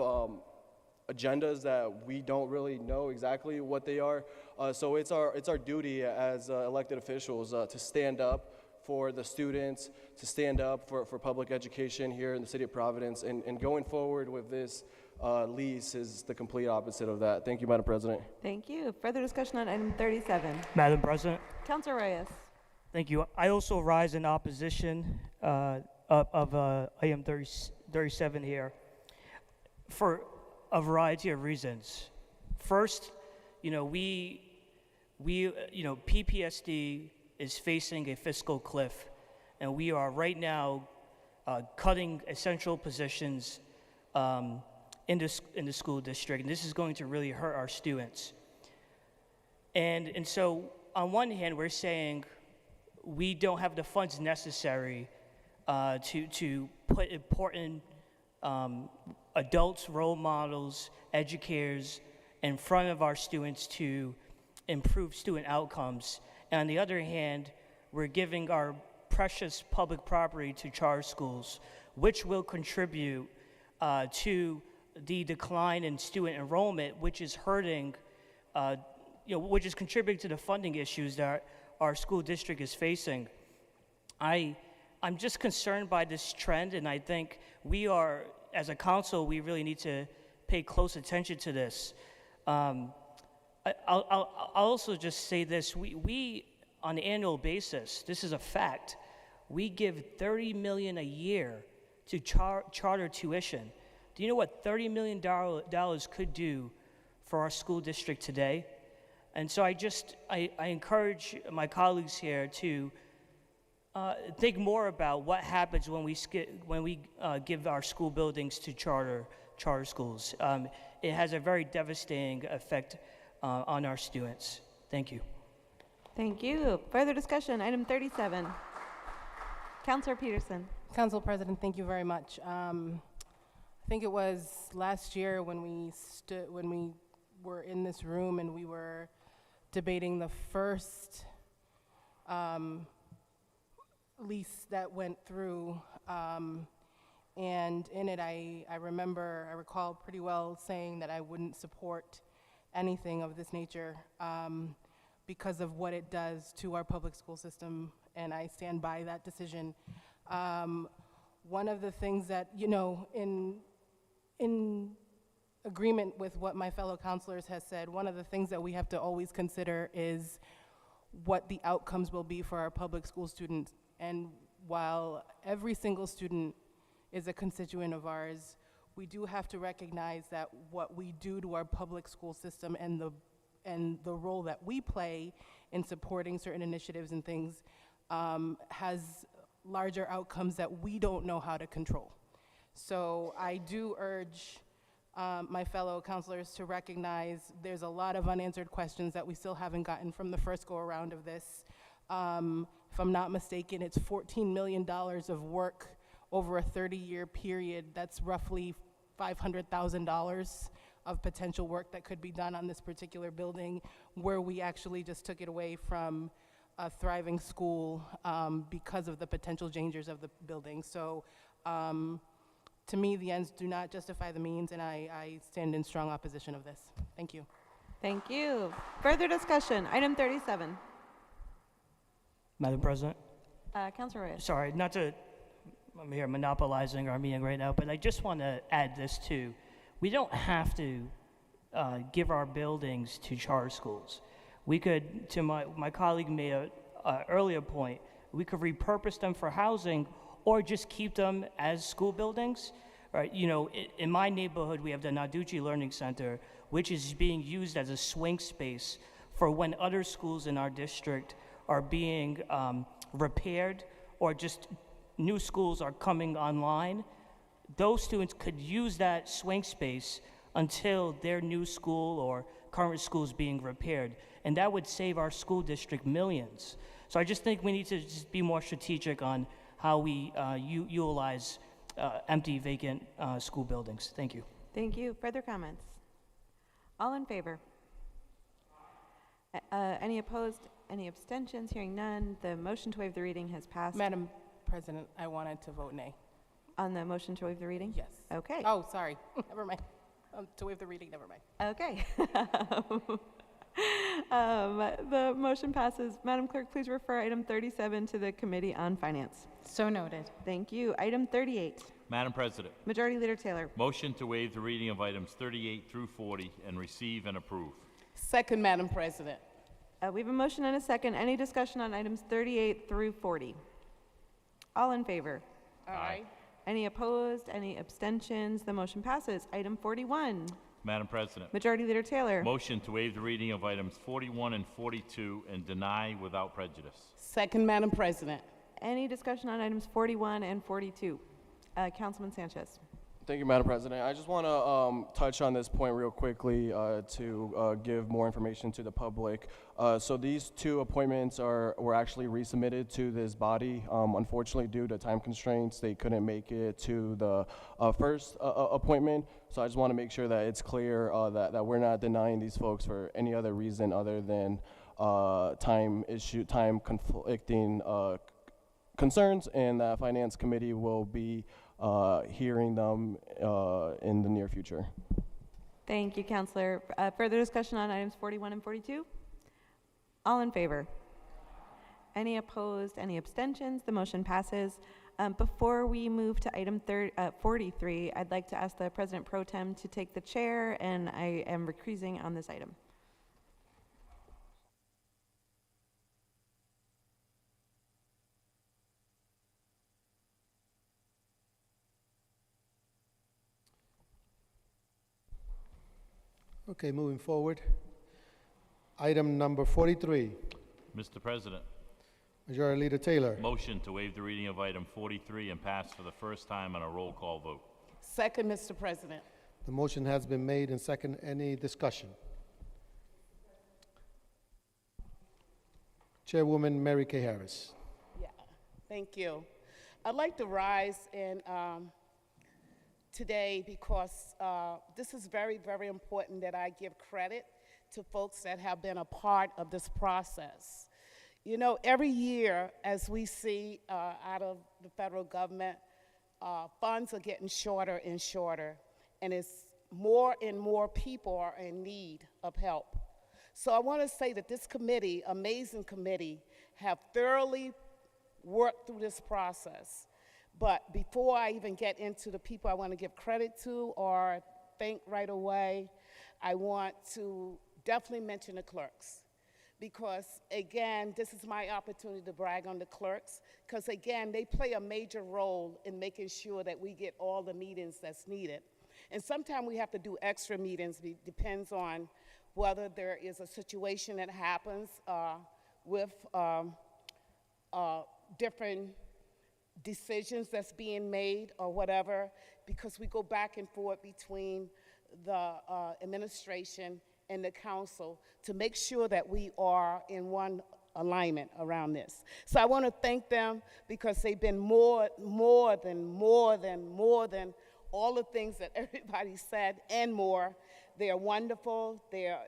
agendas that we don't really know exactly what they are. So it's our duty as elected officials to stand up for the students, to stand up for public education here in the city of Providence, and going forward with this lease is the complete opposite of that. Thank you, Madam President. Thank you. Further discussion on item 37. Madam President. Councilor Reyes. Thank you. I also rise in opposition of item 37 here for a variety of reasons. First, PPSD is facing a fiscal cliff, and we are right now cutting essential positions in the school district, and this is going to really hurt our students. And so, on one hand, we're saying we don't have the funds necessary to put important adults, role models, educators in front of our students to improve student outcomes. And on the other hand, we're giving our precious public property to charter schools, which will contribute to the decline in student enrollment, which is hurting, which is contributing to the funding issues that our school district is facing. I'm just concerned by this trend, and I think we are, as a council, we really need to pay close attention to this. I'll also just say this, we on an annual basis, this is a fact, we give $30 million a year to charter tuition. Do you know what $30 million could do for our school district today? And so I encourage my colleagues here to think more about what happens when we give our school buildings to charter schools. It has a very devastating effect on our students. Thank you. Thank you. Further discussion, item 37. Councilor Peterson. Council President, thank you very much. I think it was last year when we were in this room and we were debating the first lease that went through, and in it I recall pretty well saying that I wouldn't support anything of this nature because of what it does to our public school system, and I stand by that decision. One of the things that, in agreement with what my fellow counselors has said, one of the things that we have to always consider is what the outcomes will be for our public school students. And while every single student is a constituent of ours, we do have to recognize that what we do to our public school system and the role that we play in supporting certain initiatives and things has larger outcomes that we don't know how to control. So I do urge my fellow counselors to recognize there's a lot of unanswered questions that we still haven't gotten from the first go around of this. If I'm not mistaken, it's $14 million of work over a 30-year period. That's roughly $500,000 of potential work that could be done on this particular building, where we actually just took it away from a thriving school because of the potential dangers of the building. So to me, the ends do not justify the means, and I stand in strong opposition of this. Thank you. Thank you. Further discussion, item 37. Madam President? Councilor Reyes. Sorry, not to, I'm here monopolizing our meeting right now, but I just want to add this too. We don't have to give our buildings to charter schools. We could, to my colleague made an earlier point, we could repurpose them for housing or just keep them as school buildings. Right? You know, in my neighborhood, we have the Naducci Learning Center, which is being used as a swing space for when other schools in our district are being repaired or just new schools are coming online. Those students could use that swing space until their new school or current school is being repaired. And that would save our school district millions. So I just think we need to just be more strategic on how we utilize empty, vacant school buildings. Thank you. Thank you. Further comments? All in favor? Any opposed? Any abstentions? Hearing none, the motion to waive the reading has passed. Madam President, I wanted to vote nay. On the motion to waive the reading? Yes. Okay. Oh, sorry. Never mind. To waive the reading, never mind. Okay. The motion passes. Madam Clerk, please refer item 37 to the Committee on Finance. So noted. Thank you. Item 38. Madam President, Majority Leader Taylor. motion to waive the reading of items 38 through 40 and receive and approve. Second, Madam President. We have a motion and a second. Any discussion on items 38 through 40? All in favor? Aye. Any opposed? Any abstentions? The motion passes. Item 41. Madam President, Majority Leader Taylor. motion to waive the reading of items 41 and 42 and deny without prejudice. Second, Madam President. Any discussion on items 41 and 42? Councilman Sanchez. Thank you, Madam President. I just want to touch on this point real quickly to give more information to the public. So these two appointments were actually resubmitted to this body. Unfortunately, due to time constraints, they couldn't make it to the first appointment. So I just want to make sure that it's clear that we're not denying these folks for any other reason other than time conflicting concerns, and that Finance Committee will be hearing them in the near future. Thank you, Councilor. Further discussion on items 41 and 42? All in favor? Any opposed? Any abstentions? The motion passes. Before we move to item 43, I'd like to ask the President Pro Tem to take the chair, and I am recusing on this item. Okay, moving forward. Item number 43, Mr. President, Majority Leader Taylor. motion to waive the reading of item 43 and pass for the first time on a roll call vote. Second, Mr. President. The motion has been made and second. Any discussion? Chairwoman Mary Kay Harris. Yeah, thank you. I'd like to rise in today because this is very, very important that I give credit to folks that have been a part of this process. You know, every year, as we see out of the federal government, funds are getting shorter and shorter, and it's more and more people are in need of help. So I want to say that this committee, amazing committee, have thoroughly worked through this process. But before I even get into the people I want to give credit to or thank right away, I want to definitely mention the clerks, because, again, this is my opportunity to brag on the clerks, because, again, they play a major role in making sure that we get all the meetings that's needed. And sometimes we have to do extra meetings. It depends on whether there is a situation that happens with different decisions that's being made or whatever, because we go back and forth between the administration and the council to make sure that we are in one alignment around this. So I want to thank them because they've been more than all the things that everybody said and more. They are wonderful. They're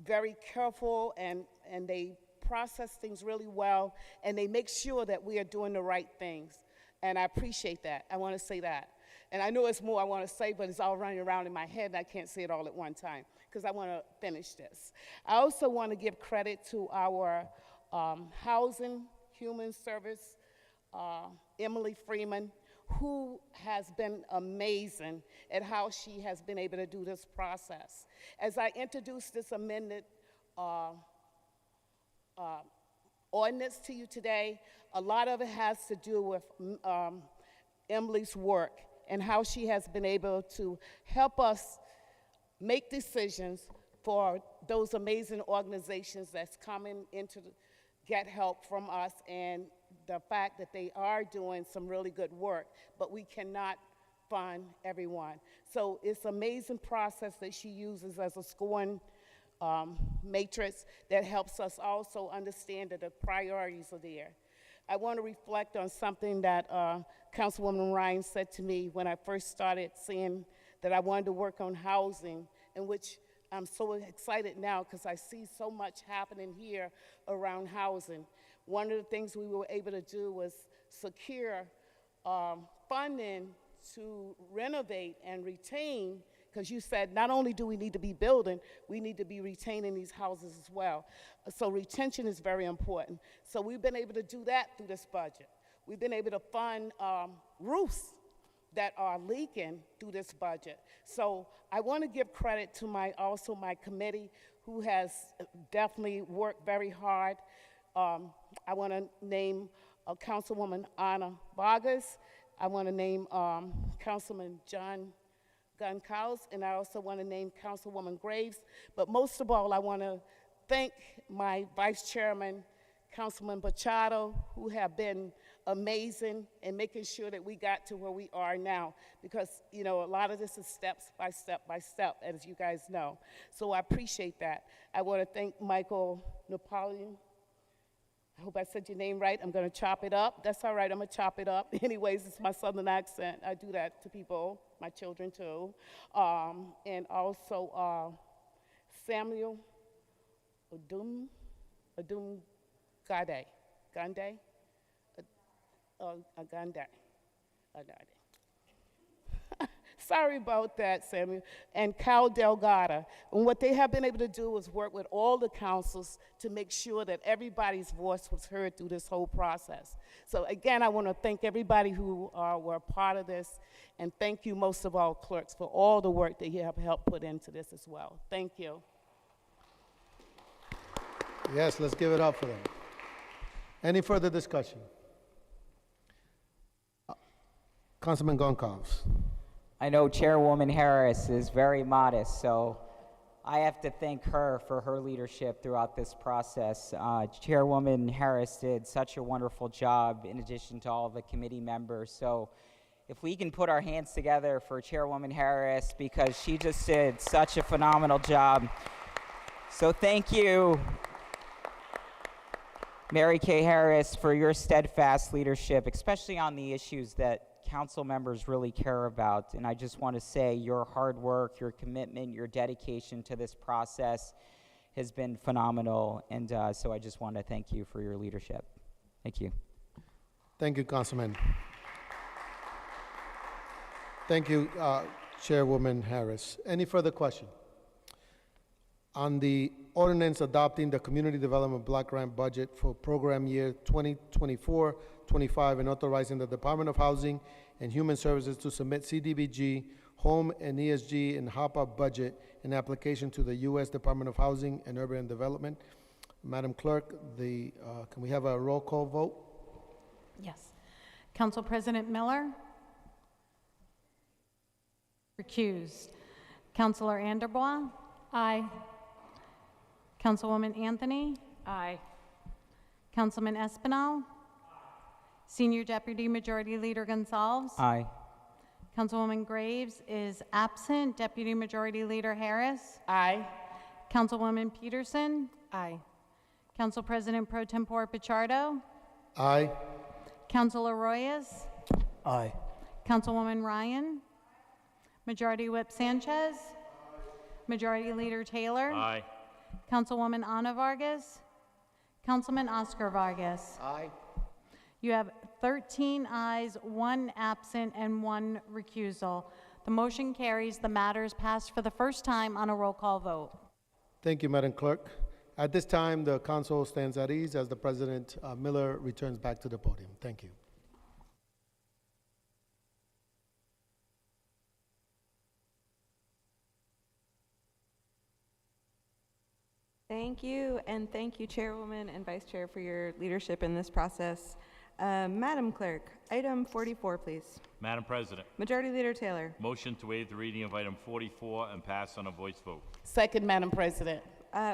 very careful, and they process things really well, and they make sure that we are doing the right things. And I appreciate that. I want to say that. And I know it's more I want to say, but it's all running around in my head, and I can't say it all at one time because I want to finish this. I also want to give credit to our Housing Human Service, Emily Freeman, who has been amazing at how she has been able to do this process. As I introduce this amended ordinance to you today, a lot of it has to do with Emily's work and how she has been able to help us make decisions for those amazing organizations that's coming in to get help from us, and the fact that they are doing some really good work, but we cannot fund everyone. So it's an amazing process that she uses as a scoring matrix that helps us also understand that the priorities are there. I want to reflect on something that Councilwoman Ryan said to me when I first started seeing that I wanted to work on housing, in which I'm so excited now because I see so much happening here around housing. One of the things we were able to do was secure funding to renovate and retain, because you said not only do we need to be building, we need to be retaining these houses as well. So retention is very important. So we've been able to do that through this budget. We've been able to fund roofs that are leaking through this budget. So I want to give credit to my committee, who has definitely worked very hard. I want to name Councilwoman Ana Vargas. I want to name Councilman John Goncalves, and I also want to name Councilwoman Graves. But most of all, I want to thank my Vice Chairman, Councilman Bachado, who have been amazing in making sure that we got to where we are now, because a lot of this is step by step, as you guys know. So I appreciate that. I want to thank Michael Napoleon. I hope I said your name right. I'm going to chop it up. That's all right. I'm going to chop it up. Anyways, it's my southern accent. I do that to people, my children too. And also Samuel Gande. Sorry about that, Samuel. And Cal Delgado. And what they have been able to do is work with all the councils to make sure that everybody's voice was heard through this whole process. So again, I want to thank everybody who were a part of this, and thank you most of all, clerks, for all the work that you have helped put into this as well. Thank you. Yes, let's give it up for them. Any further discussion? Councilman Goncalves. I know Chairwoman Harris is very modest, so I have to thank her for her leadership throughout this process. Chairwoman Harris did such a wonderful job in addition to all the committee members. So if we can put our hands together for Chairwoman Harris, because she just did such a phenomenal job. So thank you, Mary Kay Harris, for your steadfast leadership, especially on the issues that council members really care about. And I just want to say your hard work, your commitment, your dedication to this process has been phenomenal. And so I just want to thank you for your leadership. Thank you. Thank you, Councilman. Thank you, Chairwoman Harris. Any further question? On the ordinance adopting the Community Development Block Grant budget for program year 2024-25 and authorizing the Department of Housing and Human Services to submit CDBG, home and ESG and HAPA budget an application to the U.S. Department of Housing and Urban Development. Madam Clerk, can we have a roll call vote? Yes. Council President Miller? Recused. Councilor Anderbois? Aye. Councilwoman Anthony? Aye. Councilman Espinal? Senior Deputy Majority Leader Gonzalez? Aye. Councilwoman Graves is absent. Deputy Majority Leader Harris? Aye. Councilwoman Peterson? Aye. Council President Pro Tempore Pichardo? Aye. Councilor Royas? Aye. Councilwoman Ryan? Majority Whip Sanchez? Majority Leader Taylor? Aye. Councilwoman Ana Vargas? Councilman Oscar Vargas? Aye. You have 13 ayes, 1 absent, and 1 recusal. The motion carries. The matter is passed for the first time on a roll call vote. Thank you, Madam Clerk. At this time, the council stands at ease as the President Miller returns back to the podium. Thank you. Thank you, and thank you, Chairwoman and Vice Chair, for your leadership in this process. Madam Clerk, item 44, please. Madam President, Majority Leader Taylor. motion to waive the reading of item 44 and pass on a voice vote. Second, Madam President.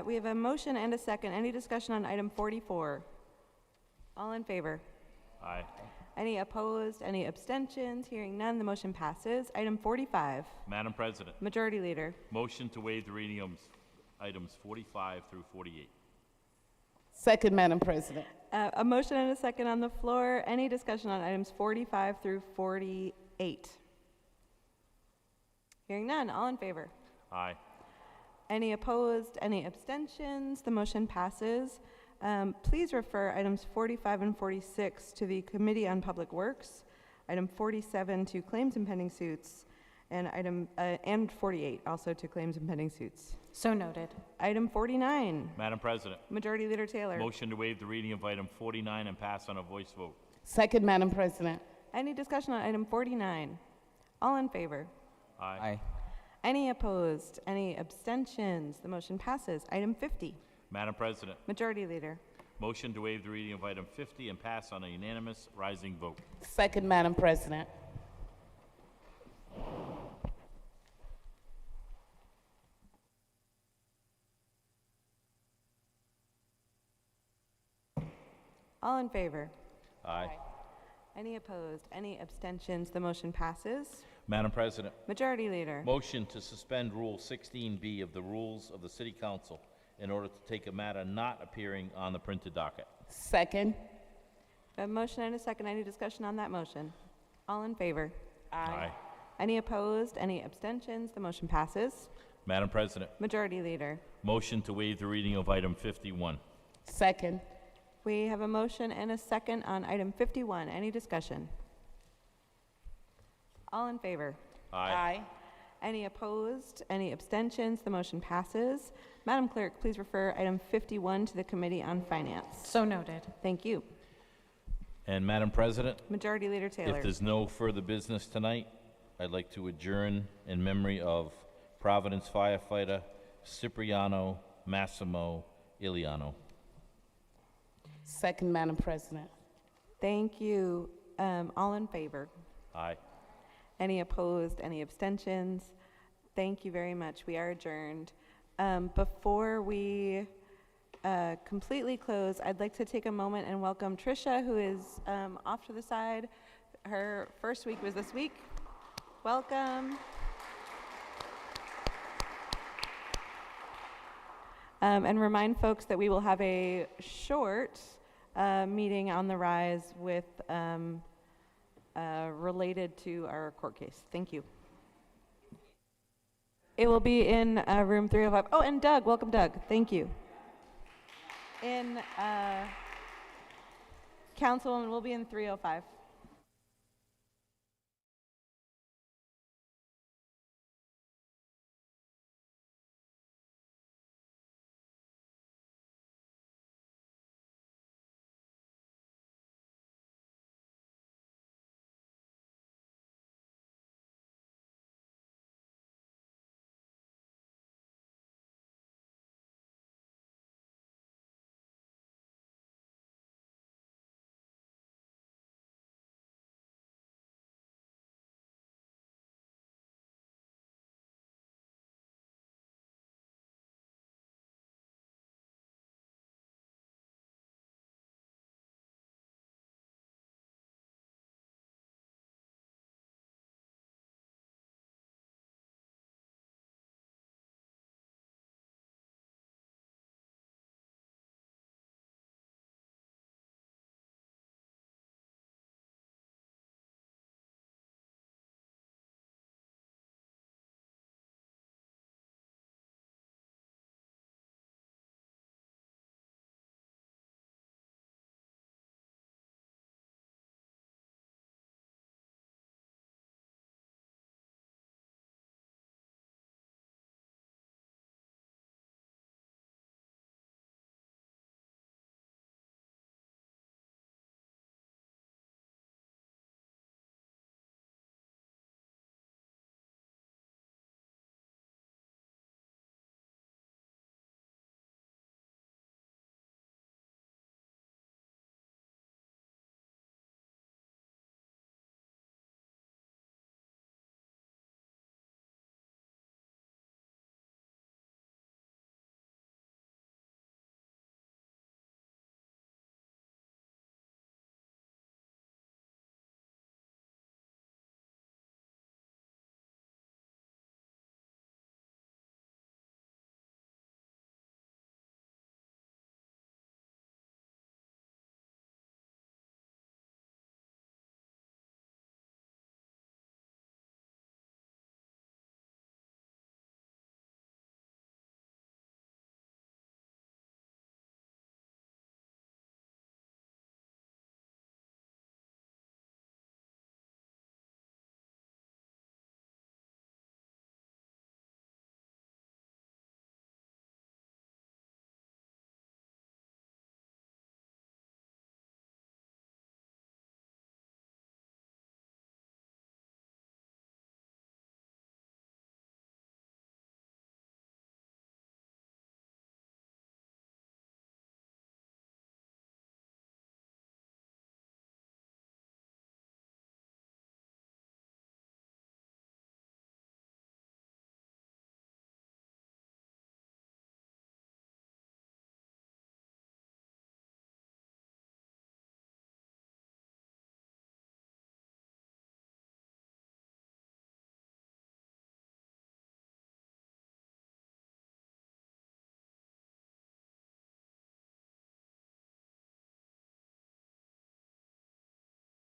We have a motion and a second. Any discussion on item 44? All in favor? Aye. Any opposed? Any abstentions? Hearing none, the motion passes. Item 45. Madam President, Majority Leader. motion to waive the reading of items 45 through 48. Second, Madam President. A motion and a second on the floor. Any discussion on items 45 through 48? Hearing none, all in favor? Aye. Any opposed? Any abstentions? The motion passes. Please refer items 45 and 46 to the Committee on Public Works, item 47 to claims and pending suits, and and 48 also to claims and pending suits. So noted. Item 49. Madam President, Majority Leader Taylor. motion to waive the reading of item 49 and pass on a voice vote. Second, Madam President. Any discussion on item 49? All in favor? Aye. Any opposed? Any abstentions? The motion passes. Item 50. Madam President, Majority Leader. motion to waive the reading of item 50 and pass on a unanimous rising vote. Second, Madam President. All in favor? Aye. Any opposed? Any abstentions? The motion passes. Madam President, Majority Leader. motion to suspend Rule 16B of the Rules of the City Council in order to take a matter not appearing on the printed docket. Second. A motion and a second. Any discussion on that motion? All in favor? Aye. Any opposed? Any abstentions? The motion passes. Madam President, Majority Leader. motion to waive the reading of item 51. Second. We have a motion and a second on item 51. Any discussion? All in favor? Aye. Any opposed? Any abstentions? The motion passes. Madam Clerk, please refer item 51 to the Committee on Finance. So noted. Thank you. And Madam President, Majority Leader Taylor. if there's no further business tonight, I'd like to adjourn in memory of Providence firefighter Cipriano Massimo Iliano. Second, Madam President. Thank you. All in favor? Aye. Any opposed? Any abstentions? Thank you very much. We are adjourned. Before we completely close, I'd like to take a moment and welcome Tricia, who is off to the side. Her first week was this week. Welcome. And remind folks that we will have a short meeting on the rise with related to our court case. Thank you. It will be in room 305. Oh, and Doug, welcome Doug. Thank you. In Councilwoman, we'll be in 305.